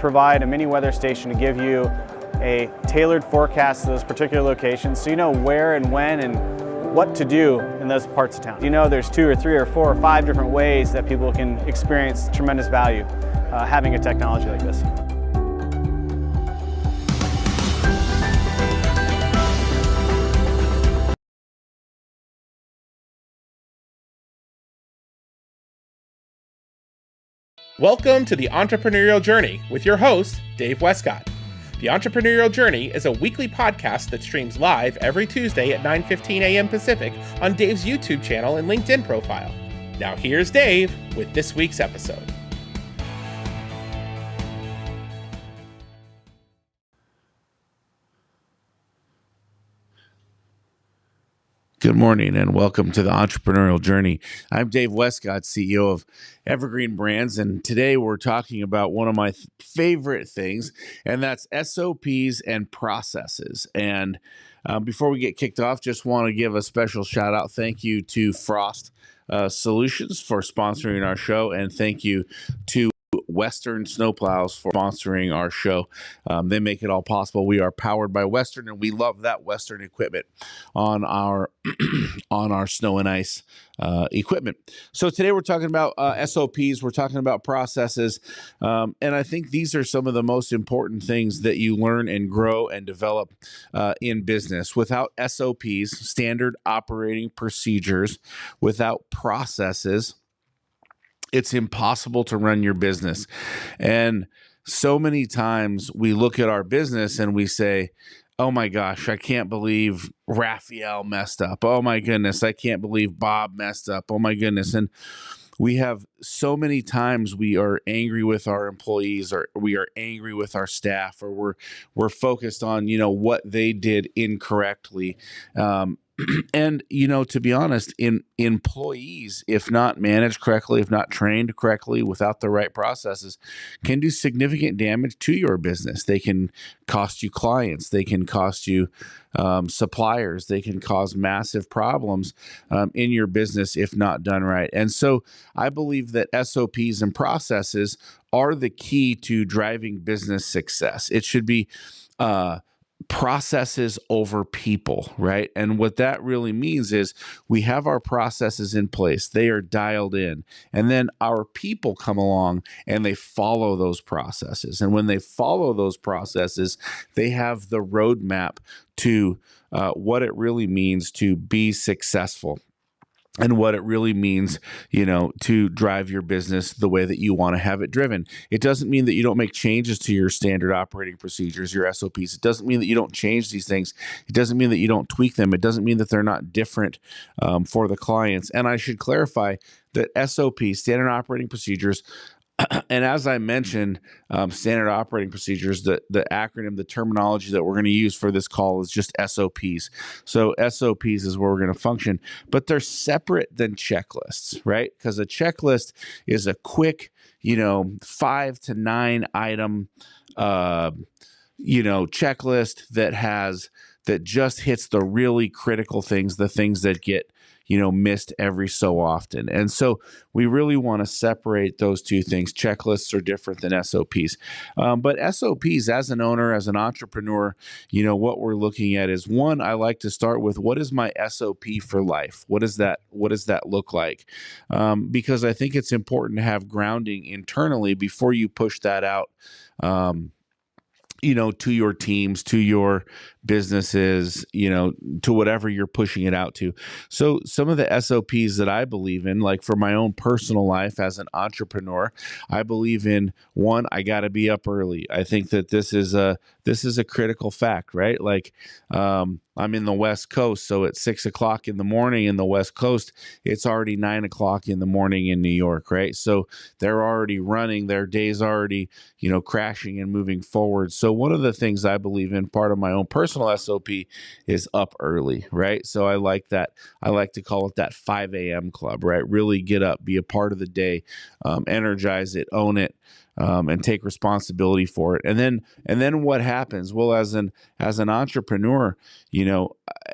provide a mini weather station to give you a tailored forecast to those particular locations so you know where and when and what to do in those parts of town. You know there's 2 or 3 or 4 or 5 different ways that people can experience tremendous value having a technology like this. Welcome to the Entrepreneurial Journey with your host, Dave Westcott. The Entrepreneurial Journey is a weekly podcast that streams live every Tuesday at 9:15 a.m. Pacific on Dave's YouTube channel and LinkedIn profile. Now here's Dave with this week's episode. Good morning and welcome to the Entrepreneurial Journey. I'm Dave Westcott, CEO of Evergreen Brands, and today we're talking about one of my favorite things, and that's SOPs and processes. And before we get kicked off, just want to give a special shout out. Thank you to Frost Solutions for sponsoring our show, and thank you to Western Snowplows for sponsoring our show. They make it all possible. We are powered by Western, and we love that Western equipment on our on our snow and ice equipment. So today we're talking about SOPs. We're talking about processes, and I think these are some of the most important things that you learn and grow and develop in business. Without SOPs, standard operating procedures, without processes, it's impossible to run your business. And so many times we look at our business and we say, oh my gosh, I can't believe Raphael messed up. Oh my goodness, I can't believe Bob messed up. Oh my goodness. And we have so many times we are angry with our employees, or we are angry with our staff, or we're focused on, what they did incorrectly. And, to be honest, employees, if not managed correctly, if not trained correctly, without the right processes, can do significant damage to your business. They can cost you clients. They can cost you suppliers. They can cause massive problems in your business if not done right. And so I believe that SOPs and processes are the key to driving business success. It should be processes over people, right? And what that really means is we have our processes in place. They are dialed in. And then our people come along and they follow those processes. And when they follow those processes, they have the roadmap to what it really means to be successful, and what it really means, to drive your business the way that you want to have it driven. It doesn't mean that you don't make changes to your standard operating procedures, your SOPs. It doesn't mean that you don't change these things. It doesn't mean that you don't tweak them. It doesn't mean that they're not different for the clients. And I should clarify that SOPs, standard operating procedures, and as I mentioned, standard operating procedures, the acronym, the terminology that we're going to use for this call is just SOPs. So SOPs is where we're going to function, but they're separate than checklists, right? Because a checklist is a quick, 5 to 9 item, checklist that just hits the really critical things, the things that get missed every so often. And so we really want to separate those two things. Checklists are different than SOPs. But SOPs, as an owner, as an entrepreneur, what we're looking at is, one, I like to start with, what is my SOP for life? What does that look like? Because I think it's important to have grounding internally before you push that out to your teams, to your businesses, to whatever you're pushing it out to. So some of the SOPs that I believe in, like for my own personal life as an entrepreneur, I believe in, one, I got to be up early. I think that this is a critical fact, right? Like, I'm in the West Coast, so it's 6 o'clock in the morning in the West Coast. It's already 9 o'clock in the morning in New York, right? So they're already running, their day's already, crashing and moving forward. So one of the things I believe in, part of my own personal SOP, is up early, right? So I like that. I like to call it that 5 a.m. club, right? Really get up, be a part of the day, energize it, own it. and take responsibility for it. And then what happens? Well, as an entrepreneur,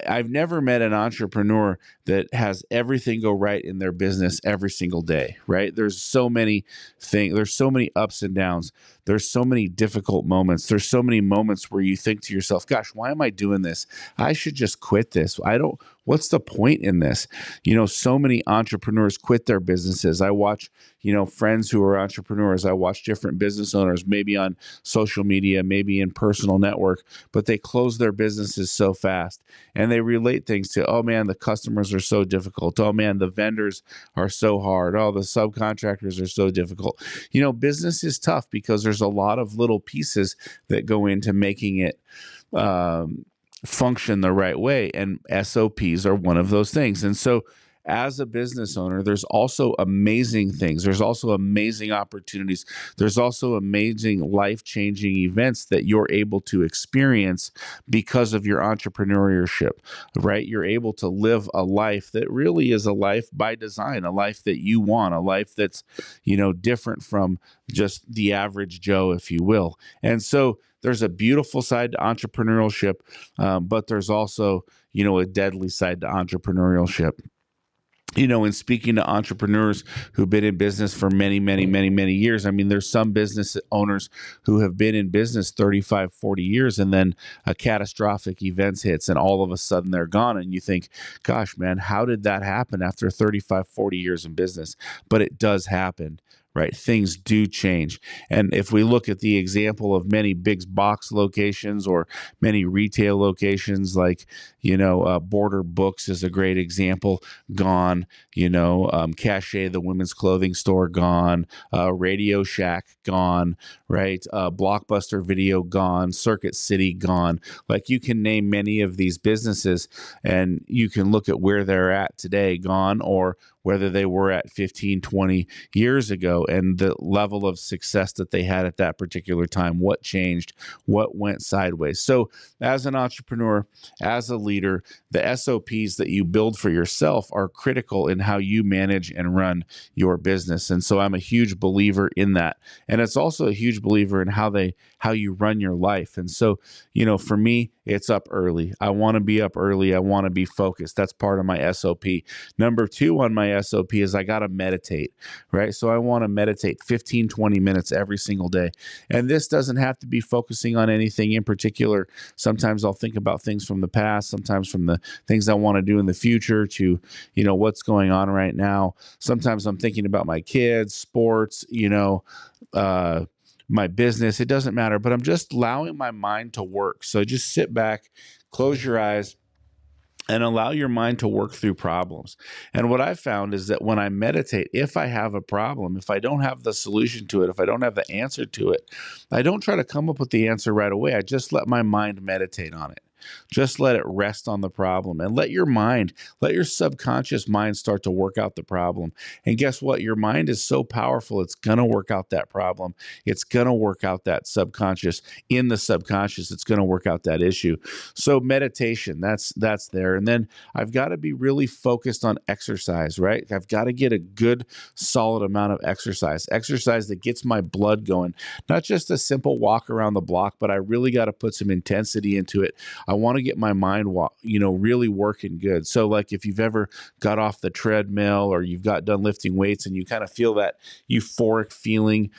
I've never met an entrepreneur that has everything go right in their business every single day, right? There's so many things, there's so many ups and downs. There's so many difficult moments. There's so many moments where you think to yourself, gosh, why am I doing this? I should just quit this. What's the point in this? So many entrepreneurs quit their businesses. I watch, friends who are entrepreneurs. I watch different business owners, maybe on social media, maybe in personal network, but they close their businesses so fast. And they relate things to, oh man, the customers are so difficult. Oh man, the vendors are so hard. Oh, the subcontractors are so difficult. Business is tough because there's a lot of little pieces that go into making it function the right way. And SOPs are one of those things. And so as a business owner, there's also amazing things. There's also amazing opportunities. There's also amazing life-changing events that you're able to experience because of your entrepreneurship, right? You're able to live a life that really is a life by design, a life that you want, a life that's, different from just the average Joe, if you will. And so there's a beautiful side to entrepreneurship, but there's also, a deadly side to entrepreneurship. In speaking to entrepreneurs who've been in business for many, many, many, many years, there's some business owners who have been in business 35, 40 years, and then a catastrophic event hits and all of a sudden they're gone. And you think, gosh, man, how did that happen after 35, 40 years in business? But it does happen. Right. Things do change. And if we look at the example of many big box locations or many retail locations, like, Border Books is a great example, gone, Cachet, the women's clothing store, gone, Radio Shack, gone, right? Blockbuster Video, gone, Circuit City, gone. Like, you can name many of these businesses and you can look at where they're at today, gone, or whether they were at 15, 20 years ago, and the level of success that they had at that particular time, what changed, what went sideways. So as an entrepreneur, as a leader, the SOPs that you build for yourself are critical in how you manage and run your business. And so I'm a huge believer in that. And it's also a huge believer in how you run your life. And so, for me, it's up early. I want to be up early. I want to be focused. That's part of my SOP. Number 2 on my SOP is I got to meditate, right? So I want to meditate 15, 20 minutes every single day. And this doesn't have to be focusing on anything in particular. Sometimes I'll think about things from the past, sometimes from the things I want to do in the future to, what's going on right now. Sometimes I'm thinking about my kids, sports, my business. It doesn't matter, but I'm just allowing my mind to work. So just sit back, close your eyes, and allow your mind to work through problems. And what I've found is that when I meditate, if I have a problem, if I don't have the solution to it, if I don't have the answer to it, I don't try to come up with the answer right away. I just let my mind meditate on it. Just let it rest on the problem and let your subconscious mind start to work out the problem. And guess what? Your mind is so powerful, it's going to work out that problem. It's going to work out that subconscious. In the subconscious, it's going to work out that issue. So meditation, that's there. And then I've got to be really focused on exercise, right? I've got to get a good, solid amount of exercise that gets my blood going. Not just a simple walk around the block, but I really got to put some intensity into it. I want to get my mind, really working good. So like if you've ever got off the treadmill or you've got done lifting weights and you kind of feel that euphoric feeling,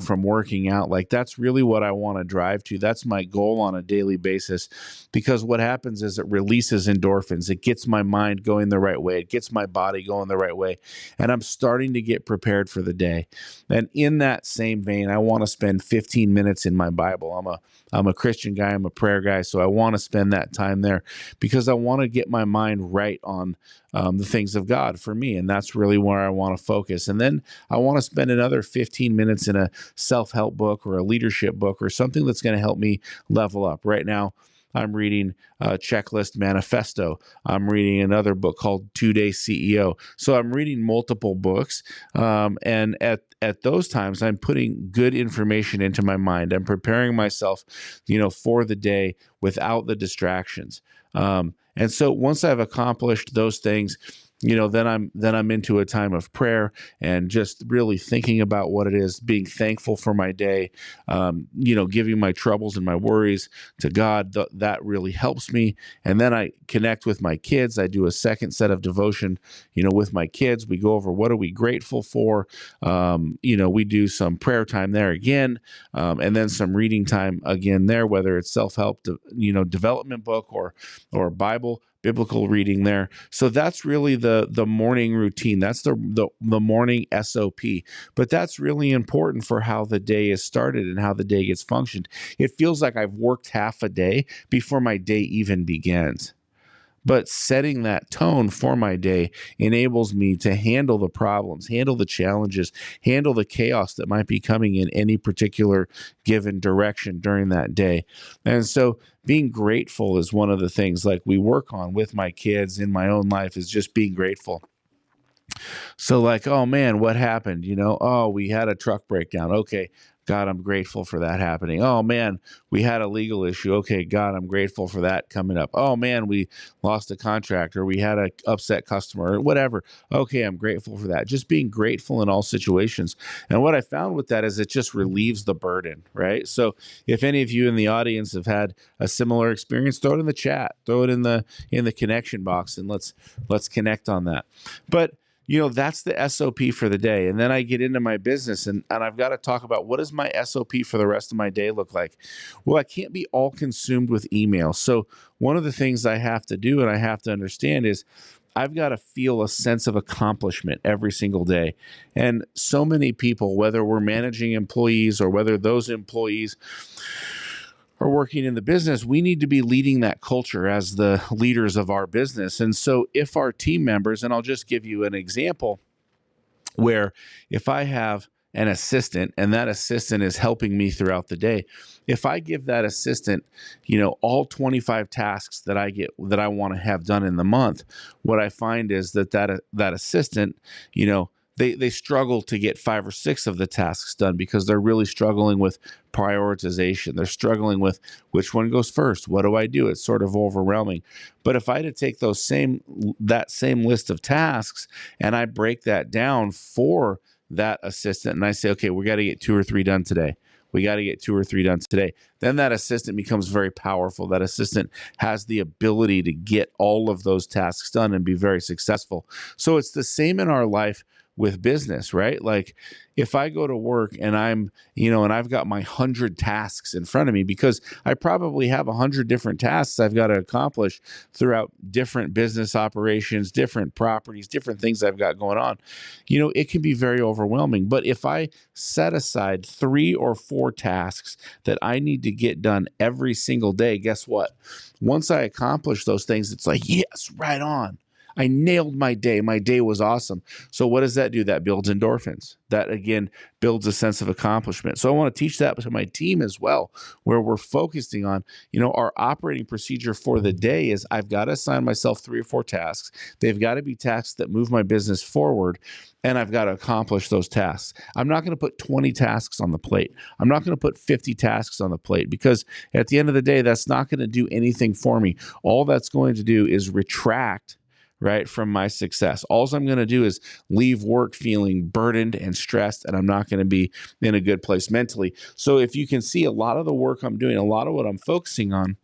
from working out, like that's really what I want to drive to. That's my goal on a daily basis, because what happens is it releases endorphins. It gets my mind going the right way. It gets my body going the right way. And I'm starting to get prepared for the day. And in that same vein, I want to spend 15 minutes in my Bible. I'm a Christian guy. I'm a prayer guy. So I want to spend that time there because I want to get my mind right on the things of God for me. And that's really where I want to focus. And then I want to spend another 15 minutes in a self-help book or a leadership book or something that's going to help me level up. Right now, I'm reading Checklist Manifesto. I'm reading another book called 2-Day CEO. So I'm reading multiple books. And at those times, I'm putting good information into my mind. I'm preparing myself, for the day without the distractions. And so once I've accomplished those things, then I'm into a time of prayer and just really thinking about what it is, being thankful for my day, giving my troubles and my worries to God. That really helps me. And then I connect with my kids. I do a second set of devotion, with my kids. We go over what are we grateful for. We do some prayer time there again, and then some reading time again there, whether it's self-help, development book or biblical reading there. So that's really the morning routine. That's the morning SOP. But that's really important for how the day is started and how the day gets functioned. It feels like I've worked half a day before my day even begins. But setting that tone for my day enables me to handle the problems, handle the challenges, handle the chaos that might be coming in any particular given direction during that day. And so being grateful is one of the things like we work on with my kids in my own life, is just being grateful. So like, oh man, what happened? Oh, we had a truck breakdown. Okay, God, I'm grateful for that happening. Oh man, we had a legal issue. Okay, God, I'm grateful for that coming up. Oh man, we lost a contract, or we had an upset customer, or whatever. Okay, I'm grateful for that. Just being grateful in all situations. And what I found with that is it just relieves the burden, right? So if any of you in the audience have had a similar experience, throw it in the chat, throw it in the connection box, and let's connect on that. But that's the SOP for the day. And then I get into my business and I've got to talk about what does my SOP for the rest of my day look like? Well, I can't be all consumed with email. So one of the things I have to do and I have to understand is I've got to feel a sense of accomplishment every single day. And so many people, whether we're managing employees or whether those employees are working in the business, we need to be leading that culture as the leaders of our business. And so if our team members, and I'll just give you an example where if I have an assistant and that assistant is helping me throughout the day, if I give that assistant, all 25 tasks that I want to have done in the month, what I find is that assistant, they struggle to get 5 or 6 of the tasks done because they're really struggling with prioritization. They're struggling with which one goes first. What do I do? It's sort of overwhelming. But if I had to take that same list of tasks and I break that down for that assistant and I say, okay, we got to get 2 or 3 done today. We got to get 2 or 3 done today. Then that assistant becomes very powerful. That assistant has the ability to get all of those tasks done and be very successful. So it's the same in our life with business, right? Like if I go to work and I'm, and I've got my 100 tasks in front of me, because I probably have 100 different tasks I've got to accomplish throughout different business operations, different properties, different things I've got going on, it can be very overwhelming. But if I set aside 3 or 4 tasks that I need to get done every single day, guess what? Once I accomplish those things, it's like, yes, right on. I nailed my day. My day was awesome. So what does that do? That builds endorphins. That, again, builds a sense of accomplishment. So I want to teach that to my team as well, where we're focusing on, our operating procedure for the day is I've got to assign myself 3 or 4 tasks. They've got to be tasks that move my business forward, and I've got to accomplish those tasks. I'm not going to put 20 tasks on the plate. I'm not going to put 50 tasks on the plate, because at the end of the day, that's not going to do anything for me. All that's going to do is retract from my success. All I'm going to do is leave work feeling burdened and stressed, and I'm not going to be in a good place mentally. So if you can see, a lot of the work I'm doing, a lot of what I'm focusing on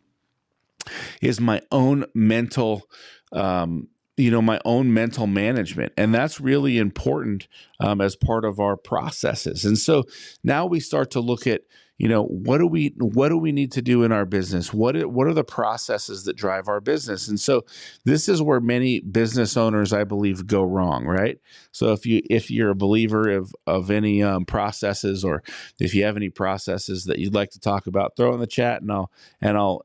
is my own mental, my own mental management. And that's really important as part of our processes. And so now we start to look at, what do we need to do in our business? What are the processes that drive our business? And so this is where many business owners, I believe, go wrong, right? So if you're a believer of any processes, or if you have any processes that you'd like to talk about, throw in the chat, and I'll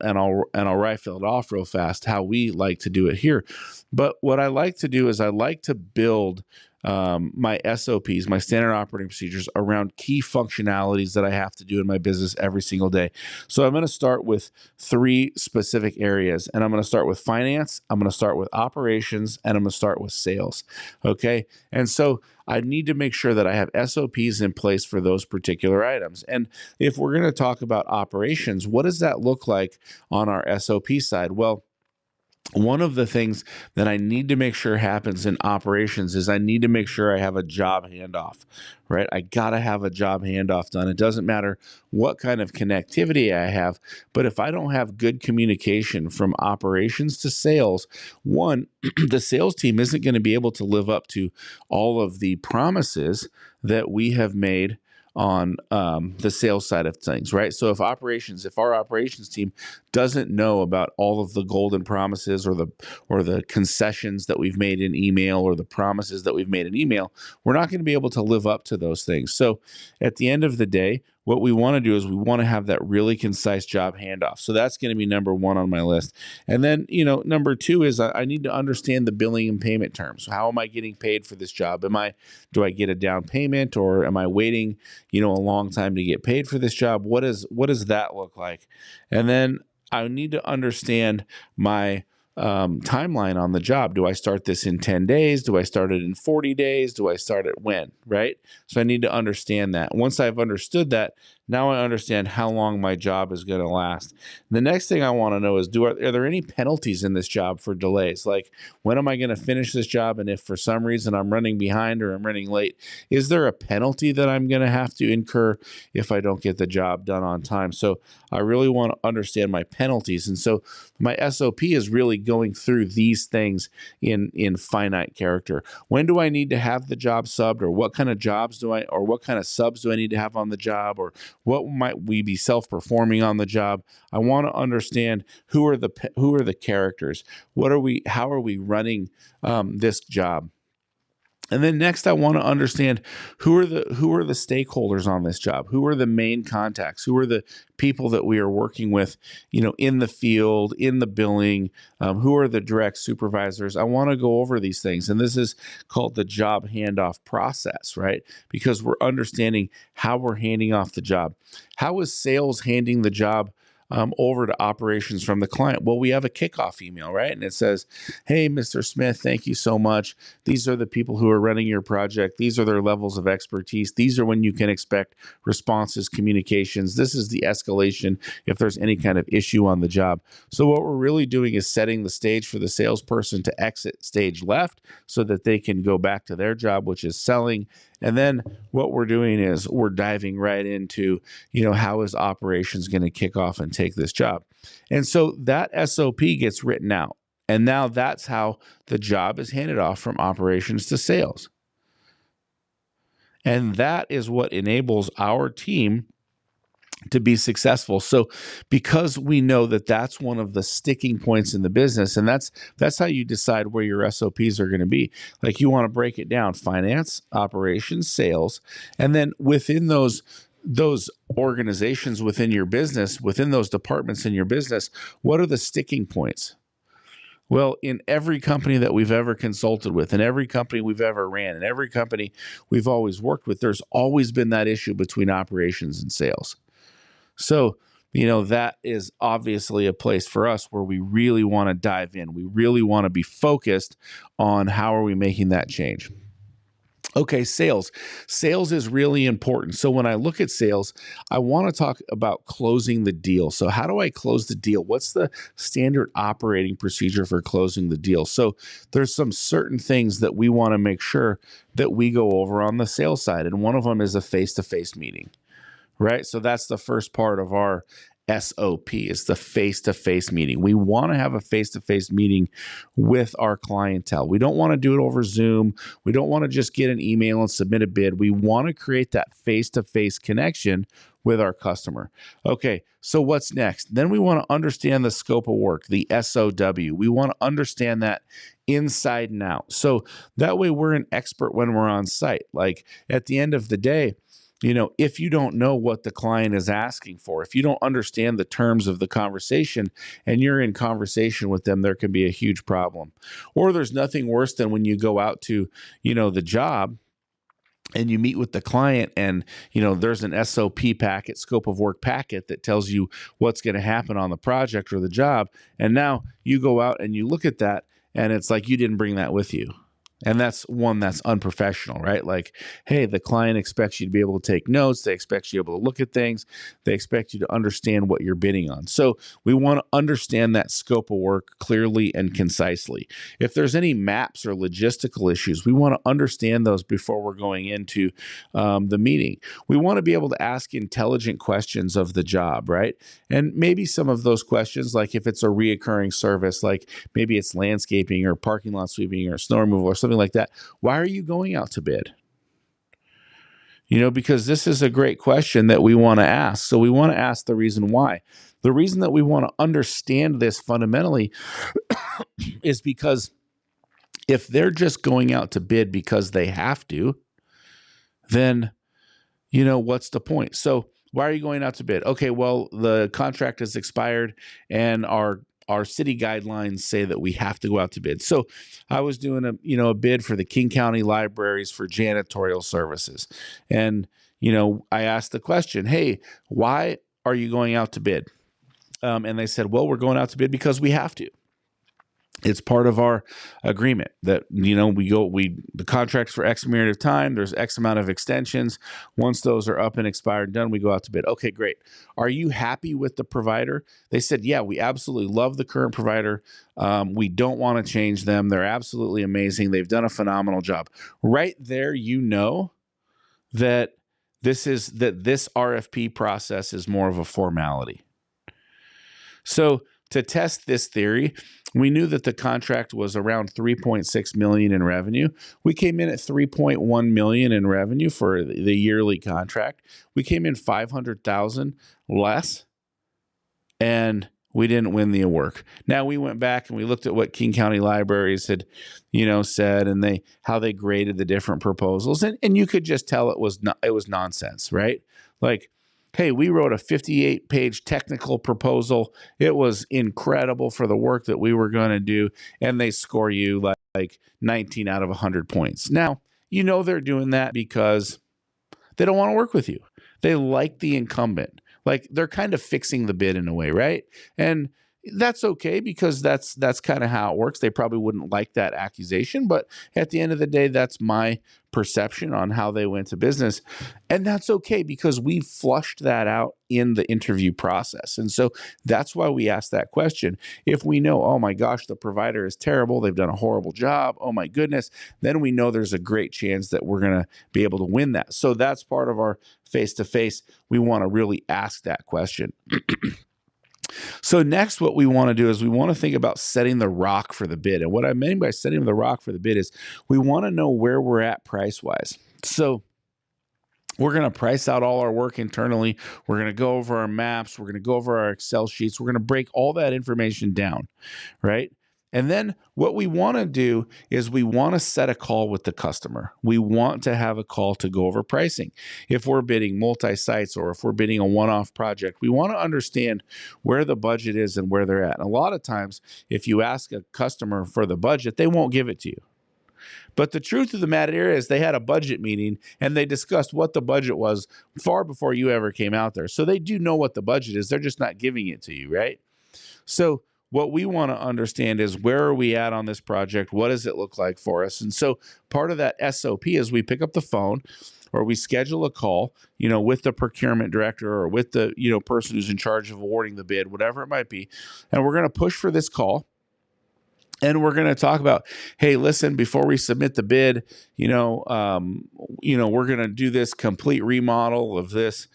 rifle it off real fast how we like to do it here. But what I like to do is I like to build my SOPs, my standard operating procedures, around key functionalities that I have to do in my business every single day. So I'm going to start with 3 specific areas, and I'm going to start with finance, I'm going to start with operations, and I'm going to start with sales. Okay. And so I need to make sure that I have SOPs in place for those particular items. And if we're going to talk about operations, what does that look like on our SOP side? Well, One of the things that I need to make sure happens in operations is I need to make sure I have a job handoff, right? I got to have a job handoff done. It doesn't matter what kind of connectivity I have, but if I don't have good communication from operations to sales, one, the sales team isn't going to be able to live up to all of the promises that we have made on the sales side of things, right? So if our operations team doesn't know about all of the golden promises or the concessions that we've made in email or the promises that we've made in email, we're not going to be able to live up to those things. So at the end of the day, what we want to do is we want to have that really concise job handoff. So that's going to be number one on my list. And then, number two is I need to understand the billing and payment terms. How am I getting paid for this job? Do I get a down payment, or am I waiting, a long time to get paid for this job? What does that look like? And then I need to understand my timeline on the job. Do I start this in 10 days? Do I start it in 40 days? Do I start it when? Right? So I need to understand that. Once I've understood that, now I understand how long my job is going to last. The next thing I want to know is, are there any penalties in this job for delays? Like, when am I going to finish this job? And if for some reason I'm running behind or I'm running late, is there a penalty that I'm going to have to incur if I don't get the job done on time? So I really want to understand my penalties. And so my SOP is really going through these things in finite character. When do I need to have the job subbed, or what kind of what kind of subs do I need to have on the job, or what might we be self-performing on the job? I want to understand who are the characters. How are we running this job? And then next, I want to understand who are the stakeholders on this job. Who are the main contacts? Who are the people that we are working with, in the field, in the billing? Who are the direct supervisors? I want to go over these things, and this is called the job handoff process, right? Because we're understanding how we're handing off the job. How is sales handing the job over to operations from the client? Well, we have a kickoff email, right? And it says, "Hey, Mr. Smith, thank you so much. These are the people who are running your project. These are their levels of expertise. These are when you can expect responses, communications. This is the escalation if there's any kind of issue on the job." So what we're really doing is setting the stage for the salesperson to exit stage left so that they can go back to their job, which is selling. And then what we're doing is we're diving right into, how is operations going to kick off and take this job? And so that SOP gets written out. And now that's how the job is handed off from operations to sales. And that is what enables our team to be successful. So because we know that that's one of the sticking points in the business, and that's how you decide where your SOPs are going to be. Like, you want to break it down: finance, operations, sales, and then within those organizations within your business, within those departments in your business, what are the sticking points? Well, in every company that we've ever consulted with, in every company we've ever ran, in every company we've always worked with, there's always been that issue between operations and sales. So, that is obviously a place for us where we really want to dive in. We really want to be focused on how are we making that change. Okay, sales. Sales is really important. So when I look at sales, I want to talk about closing the deal. So how do I close the deal? What's the standard operating procedure for closing the deal? So there's some certain things that we want to make sure that we go over on the sales side. And one of them is a face-to-face meeting. Right? So that's the first part of our SOP, is the face-to-face meeting. We want to have a face-to-face meeting with our clientele. We don't want to do it over Zoom. We don't want to just get an email and submit a bid. We want to create that face-to-face connection with our customer. Okay, so what's next? Then we want to understand the scope of work, the SOW. We want to understand that inside and out. So that way we're an expert when we're on site. Like, at the end of the day, if you don't know what the client is asking for, if you don't understand the terms of the conversation and you're in conversation with them, there can be a huge problem. Or there's nothing worse than when you go out to, the job and you meet with the client and, there's an SOP packet, scope of work packet, that tells you what's going to happen on the project or the job. And now you go out and you look at that and it's like you didn't bring that with you. And that's one that's unprofessional, right? Like, hey, the client expects you to be able to take notes. They expect you to be able to look at things. They expect you to understand what you're bidding on. So we want to understand that scope of work clearly and concisely. If there's any maps or logistical issues, we want to understand those before we're going into the meeting. We want to be able to ask intelligent questions of the job, right? And maybe some of those questions, like if it's a reoccurring service, like maybe it's landscaping or parking lot sweeping or snow removal or something like that. Why are you going out to bid? Because this is a great question that we want to ask. So we want to ask the reason why. The reason that we want to understand this fundamentally is because if they're just going out to bid because they have to, then, what's the point? So why are you going out to bid? Okay, well, the contract has expired and our city guidelines say that we have to go out to bid. So I was doing a bid for the King County libraries for janitorial services. And, I asked the question, hey, why are you going out to bid? And they said, well, we're going out to bid because we have to. It's part of our agreement that, the contract's for X period of time. There's X amount of extensions. Once those are up and expired and done, we go out to bid. Okay, great. Are you happy with the provider? They said, yeah, we absolutely love the current provider. We don't want to change them. They're absolutely amazing. They've done a phenomenal job. Right there, that this RFP process is more of a formality. So to test this theory, we knew that the contract was around $3.6 million in revenue. We came in at $3.1 million in revenue for the yearly contract. We came in $500,000 less, and we didn't win the work. Now we went back and we looked at what King County Libraries had, said, and how they graded the different proposals, and you could just tell it was nonsense, right? Like, hey, we wrote a 58-page technical proposal. It was incredible for the work that we were going to do, and they score you like 19 out of 100 points. Now, they're doing that because they don't want to work with you. They like the incumbent. Like, they're kind of fixing the bid in a way, right? And that's okay because that's kind of how it works. They probably wouldn't like that accusation, but at the end of the day, that's my perception on how they went to business. And that's okay because we flushed that out in the interview process. And so that's why we asked that question. If we know, oh my gosh, the provider is terrible, they've done a horrible job, oh my goodness, then we know there's a great chance that we're going to be able to win that. So that's part of our face-to-face. We want to really ask that question. So next, what we want to do is we want to think about setting the rock for the bid. And what I mean by setting the rock for the bid is we want to know where we're at price-wise. So we're going to price out all our work internally. We're going to go over our maps. We're going to go over our Excel sheets. We're going to break all that information down, right? And then what we want to do is we want to set a call with the customer. We want to have a call to go over pricing. If we're bidding multi-sites or if we're bidding a one-off project, we want to understand where the budget is and where they're at. And a lot of times, if you ask a customer for the budget, they won't give it to you. But the truth of the matter is they had a budget meeting and they discussed what the budget was far before you ever came out there. So they do know what the budget is. They're just not giving it to you, right? So what we want to understand is where are we at on this project? What does it look like for us? And so part of that SOP is we pick up the phone or we schedule a call, with the procurement director or with the, person who's in charge of awarding the bid, whatever it might be. And we're going to push for this call. And we're going to talk about, hey, listen, before we submit the bid, we're going to do this complete remodel of this,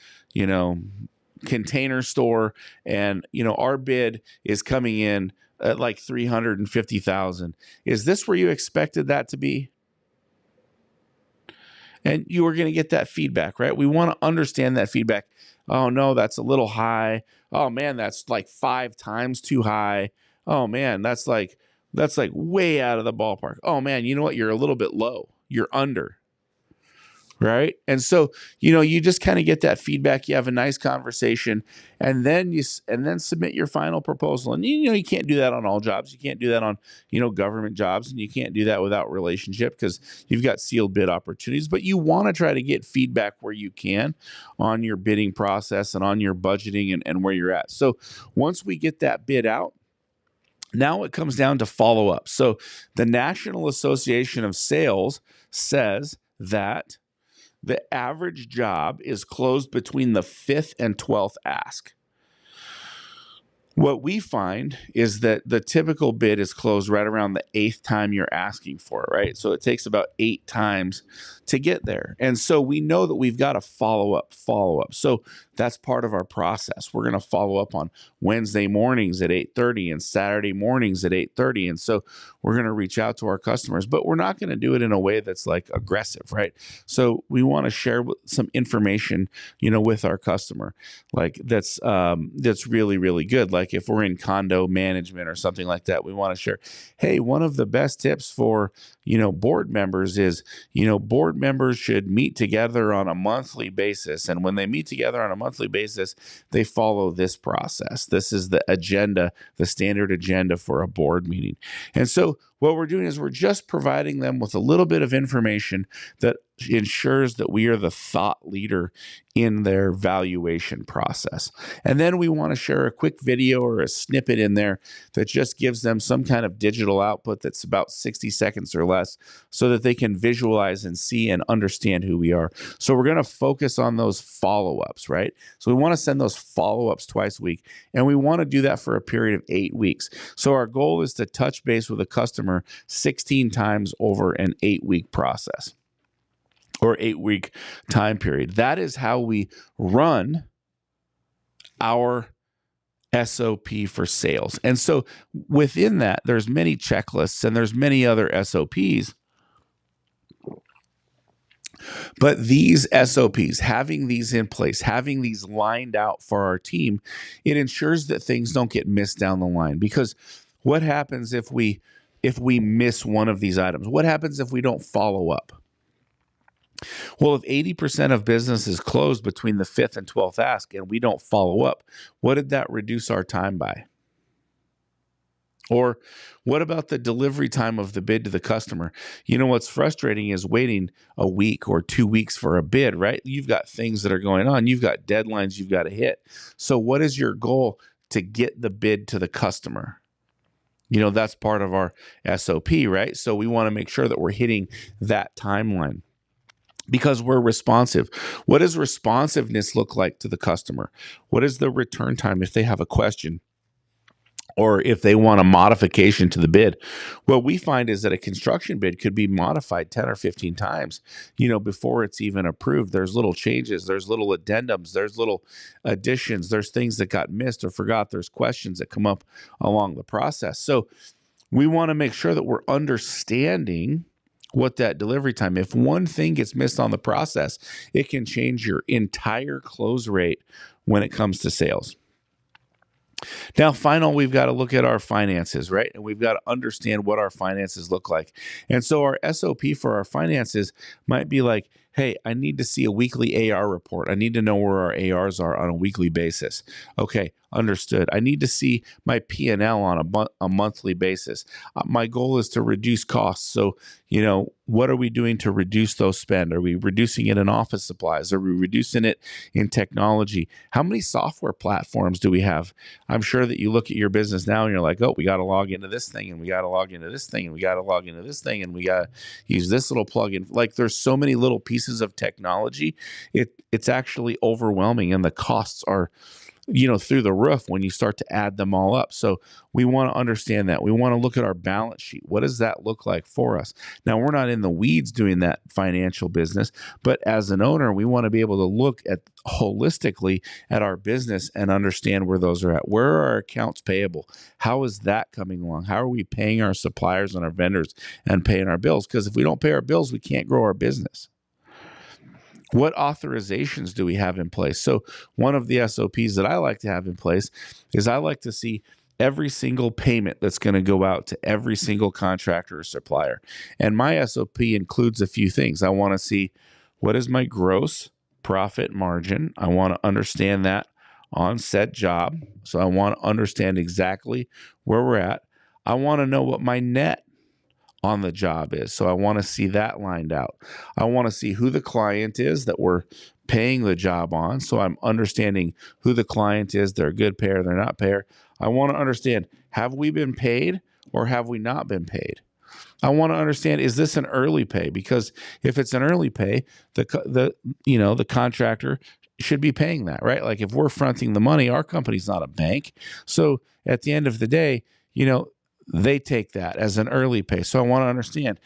container store, and our bid is coming in at like $350,000. Is this where you expected that to be? And you are going to get that feedback, right? We want to understand that feedback. Oh no, that's a little high. Oh man, that's like 5 times too high. Oh man, that's like way out of the ballpark. Oh man, you know what? You're a little bit low. You're under. Right. And so, you just kind of get that feedback. You have a nice conversation and then submit your final proposal. And, you can't do that on all jobs. You can't do that on, government jobs, and you can't do that without relationship because you've got sealed bid opportunities. But you want to try to get feedback where you can on your bidding process and on your budgeting and where you're at. So once we get that bid out, Now it comes down to follow-up. So the National Association of Sales says that the average job is closed between the 5th and 12th ask. What we find is that the typical bid is closed right around the 8th time you're asking for it, right? So it takes about 8 times to get there. And so we know that we've got to follow up. So that's part of our process. We're going to follow up on Wednesday mornings at 8:30 and Saturday mornings at 8:30. And so we're going to reach out to our customers, but we're not going to do it in a way that's like aggressive, right? So we want to share some information, with our customer, like that's really, really good. Like if we're in condo management or something like that, we want to share, hey, one of the best tips for, board members is, board members should meet together on a monthly basis. And when they meet together on a monthly basis, they follow this process. This is the agenda, the standard agenda for a board meeting. And so what we're doing is we're just providing them with a little bit of information that ensures that we are the thought leader in their valuation process. And then we want to share a quick video or a snippet in there that just gives them some kind of digital output that's about 60 seconds or less so that they can visualize and see and understand who we are. So we're going to focus on those follow-ups, right? So we want to send those follow-ups twice a week, and we want to do that for a period of 8 weeks. So our goal is to touch base with a customer 16 times over an 8-week process or 8-week time period. That is how we run our SOP for sales. And so within that, there's many checklists and there's many other SOPs. But these SOPs, having these in place, having these lined out for our team, it ensures that things don't get missed down the line. Because what happens if we miss one of these items? What happens if we don't follow up? Well, if 80% of business is closed between the 5th and 12th ask and we don't follow up, what did that reduce our time by? Or what about the delivery time of the bid to the customer? What's frustrating is waiting a week or 2 weeks for a bid, right? You've got things that are going on. You've got deadlines you've got to hit. So what is your goal to get the bid to the customer? That's part of our SOP, right? So we want to make sure that we're hitting that timeline, because we're responsive. What does responsiveness look like to the customer? What is the return time if they have a question or if they want a modification to the bid? What we find is that a construction bid could be modified 10 or 15 times, before it's even approved. There's little changes, there's little addendums, there's little additions, there's things that got missed or forgot, there's questions that come up along the process. So we want to make sure that we're understanding what that delivery time, if one thing gets missed on the process, it can change your entire close rate when it comes to sales. Now, we've got to look at our finances, right? And we've got to understand what our finances look like. And so our SOP for our finances might be like, hey, I need to see a weekly AR report. I need to know where our ARs are on a weekly basis. Okay, understood. I need to see my P&L on a monthly basis. My goal is to reduce costs. So, what are we doing to reduce those spend? Are we reducing it in office supplies? Are we reducing it in technology? How many software platforms do we have? I'm sure that you look at your business now and you're like, oh, we got to log into this thing and we got to log into this thing and we got to log into this thing and we got to use this little plugin. Like there's so many little pieces of technology. It's actually overwhelming, and the costs are through the roof when you start to add them all up. So we want to understand that. We want to look at our balance sheet. What does that look like for us? Now, we're not in the weeds doing that financial business, but as an owner, we want to be able to look at holistically at our business and understand where those are at. Where are our accounts payable? How is that coming along? How are we paying our suppliers and our vendors and paying our bills? Because if we don't pay our bills, we can't grow our business. What authorizations do we have in place? So one of the SOPs that I like to have in place is I like to see every single payment that's going to go out to every single contractor or supplier. And my SOP includes a few things. I want to see, what is my gross profit margin? I want to understand that on said job. So I want to understand exactly where we're at. I want to know what my net on the job is. So I want to see that lined out. I want to see who the client is that we're paying the job on. So I'm understanding who the client is. They're a good payer, they're not payer. I want to understand, have we been paid or have we not been paid? I want to understand, is this an early pay? Because if it's an early pay, the contractor should be paying that, right? Like if we're fronting the money, our company's not a bank. So at the end of the day, they take that as an early pay. So I want to understand,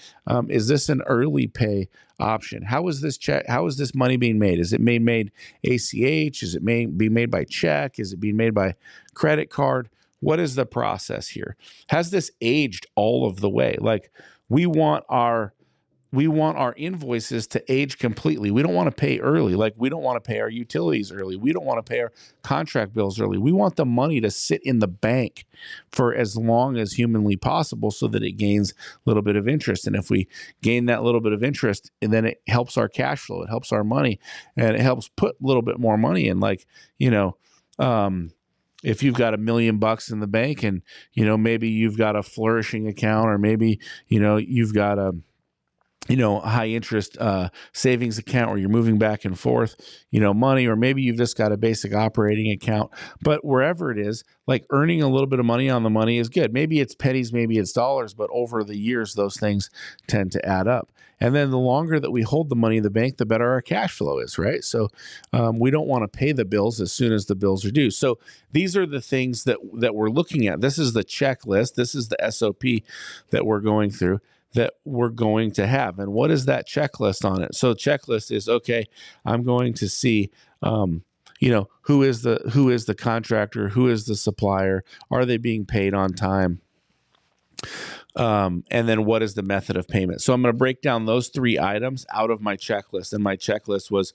is this an early pay option? How is this check? How is this money being made? Is it made ACH? Is it being made by check? Is it being made by credit card? What is the process here? Has this aged all of the way? Like we want our invoices to age completely. We don't want to pay early. Like we don't want to pay our utilities early. We don't want to pay our contract bills early. We want the money to sit in the bank for as long as humanly possible so that it gains a little bit of interest. And if we gain that little bit of interest, and then it helps our cash flow, it helps our money, and it helps put a little bit more money in. Like, if you've got $1 million in the bank and, maybe you've got a flourishing account, or maybe, you've got a high interest savings account where you're moving back and forth, money, or maybe you've just got a basic operating account. But wherever it is, like earning a little bit of money on the money is good. Maybe it's pennies, maybe it's dollars, but over the years, those things tend to add up. And then the longer that we hold the money in the bank, the better our cash flow is, right? So we don't want to pay the bills as soon as the bills are due. So these are the things that we're looking at. This is the checklist. This is the SOP that we're going through, that we're going to have. And what is that checklist on it? So checklist is, okay, I'm going to see, who is the contractor? Who is the supplier? Are they being paid on time? And then what is the method of payment? So I'm going to break down those 3 items out of my checklist. And my checklist was,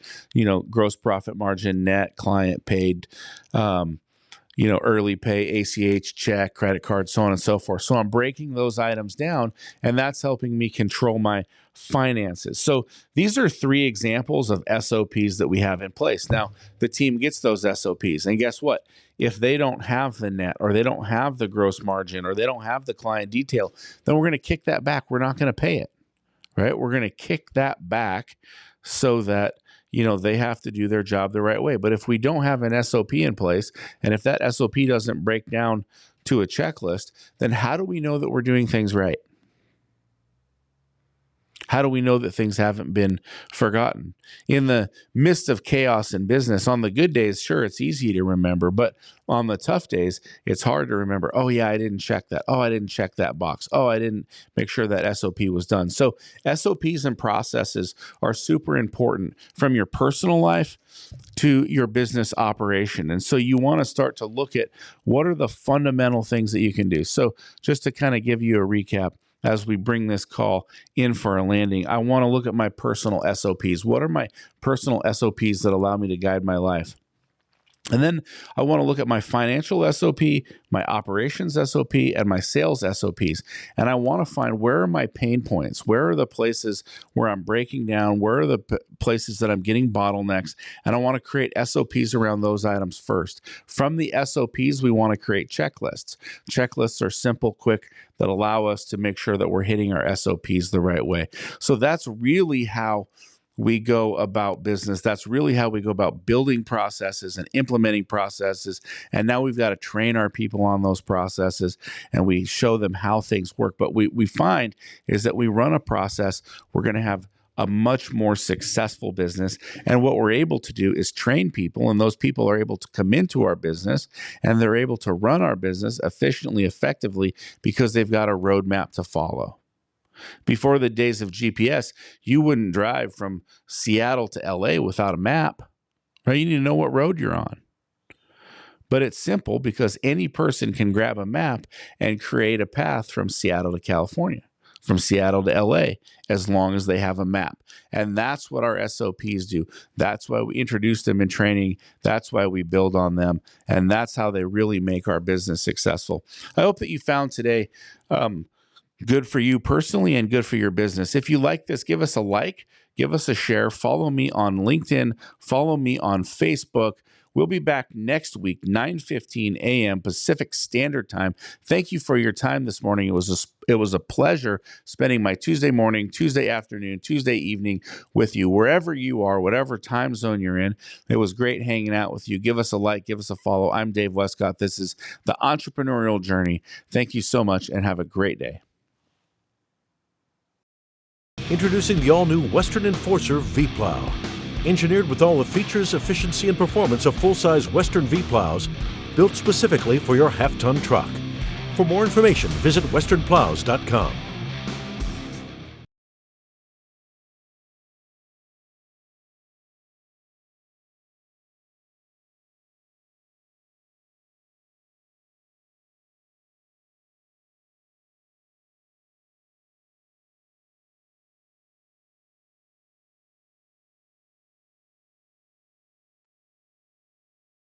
gross profit margin, net, client paid, early pay, ACH, check, credit card, so on and so forth. So I'm breaking those items down, and that's helping me control my finances. So these are 3 examples of SOPs that we have in place. Now, the team gets those SOPs, and guess what? If they don't have the net, or they don't have the gross margin, or they don't have the client detail, then we're going to kick that back. We're not going to pay it, right? We're going to kick that back so that they have to do their job the right way. But if we don't have an SOP in place, and if that SOP doesn't break down to a checklist, then how do we know that we're doing things right? How do we know that things haven't been forgotten? In the midst of chaos in business, on the good days, sure, it's easy to remember, but on the tough days, it's hard to remember. Oh yeah, I didn't check that. Oh, I didn't check that box. Oh, I didn't make sure that SOP was done. So SOPs and processes are super important from your personal life to your business operation. And so you want to start to look at what are the fundamental things that you can do. So just to kind of give you a recap, as we bring this call in for a landing, I want to look at my personal SOPs. What are my personal SOPs that allow me to guide my life? And then I want to look at my financial SOP, my operations SOP, and my sales SOPs. And I want to find, where are my pain points? Where are the places where I'm breaking down? Where are the places that I'm getting bottlenecks? And I want to create SOPs around those items first. From the SOPs, we want to create checklists. Checklists are simple, quick, that allow us to make sure that we're hitting our SOPs the right way. So that's really how we go about business. That's really how we go about building processes and implementing processes. And now we've got to train our people on those processes, and we show them how things work. But we find is that we run a process, we're going to have a much more successful business. And what we're able to do is train people, and those people are able to come into our business, and they're able to run our business efficiently, effectively, because they've got a roadmap to follow. Before the days of GPS, you wouldn't drive from Seattle to LA without a map, right? You need to know what road you're on. But it's simple, because any person can grab a map and create a path from Seattle to California, from Seattle to LA, as long as they have a map. And that's what our SOPs do. That's why we introduce them in training. That's why we build on them. And that's how they really make our business successful. I hope that you found today good for you personally and good for your business. If you like this, give us a like, give us a share, follow me on LinkedIn, follow me on Facebook. We'll be back next week, 9:15 a.m. Pacific Standard Time. Thank you for your time this morning. It was a pleasure spending my Tuesday morning, Tuesday afternoon, Tuesday evening with you, wherever you are, whatever time zone you're in. It was great hanging out with you. Give us a like, give us a follow. I'm Dave Westcott. This is the Entrepreneurial Journey. Thank you so much and have a great day. Introducing the all-new Western Enforcer V-Plow. Engineered with all the features, efficiency, and performance of full-size Western V-Plows, built specifically for your half-ton truck. For more information, visit westernplows.com.